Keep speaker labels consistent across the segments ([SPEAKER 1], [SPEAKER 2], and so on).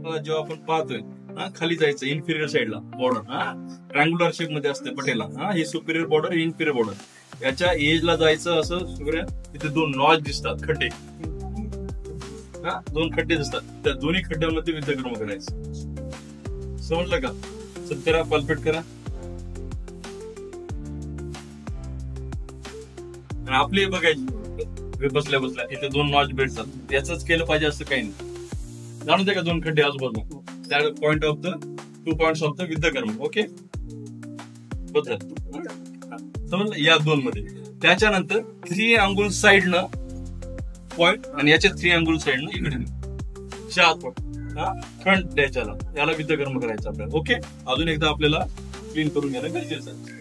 [SPEAKER 1] जेव्हा आपण पाहतोय खाली जायचं इन्फिरियर साईडला बॉर्डर ट्रँग्युलर शेप मध्ये असते पटेला ही सुपिरियर बॉर्डर इन्फिरियर बॉर्डर याच्या एजला जायचं असं सूर्य तिथे दोन नॉच दिसतात खड्डे दोन खड्डे दिसतात त्या दोन्ही खड्ड्यांमध्ये विद्यक्रम करायचं समजलं का चल करा पालपेट करा आणि आपली बघायची बसल्या बसल्या इथे दोन नॉच भेटतात याच केलं पाहिजे असं काही नाही जाणून दे का दोन खड्डे आजूबाजू त्या point of the 2 points of the विद्यक्रम ओके बदल समजलं या दोन मध्ये त्याच्यानंतर 3 अंगुल साइडनं पॉइंट आणि याच्या 3 अंगुल साइडनं इकडे 4 फ्रंट द्यायच्याला याला विद्यक्रम करायचं आपल्याला ओके अजून एकदा आपल्याला क्लीन करून घ्यायला गरजेचं आहे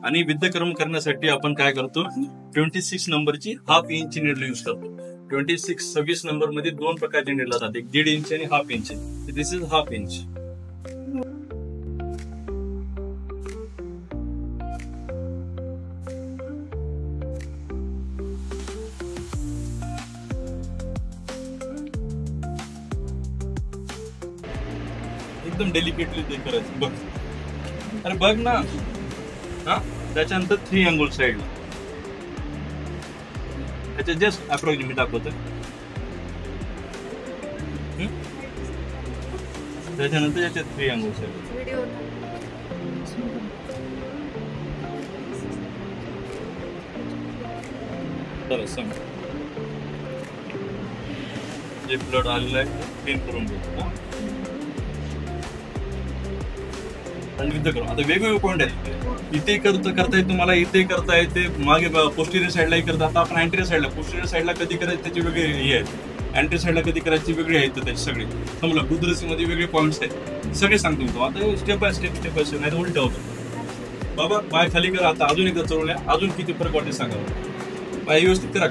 [SPEAKER 1] आणि विद्यक्रम करण्यासाठी आपण काय करतो 26 नंबरची हाफ इंच नीडल यूज करतो 26 नंबर मध्ये दोन प्रकारचे नीडल असतात एक 1.5 इंच आणि half inch this is half inch एकदम डेलिकेटली ते करायचं बघ अरे बघ ना त्याच्यानंतर 3 अंगुल साइडला त्याच्या जस्ट अप्रॉक्सिमेट दाखवतोय त्याच्यानंतर याच्या 3 अंगुल साइड चला सांग जे ब्लड आलेलं आहे क्लीन करून घेऊ आणि विद्यक्रम आता वेगवेगळे पॉइंट आहेत इथे करता येते तुम्हाला इथे करता येते मागे पोस्टिरियर साईडलाही करता आता आपण अँटेरियर साईडला पोस्टिरियर साईडला कधी करायचं त्याची वेगळी हे आहेत अँटेरियर साईडला कधी करायची वेगळी आहेत त्याची सगळी समजलं बुद्रसी मध्ये वेगळे पॉइंट्स आहेत सगळे सांगतो तो आता स्टेप बाय स्टेप नाही तर उलट होतं बाबा पाय खाली करा आता अजून एकदा चढवल्या अजून किती फरक वाटते सांगा पाय व्यवस्थित करा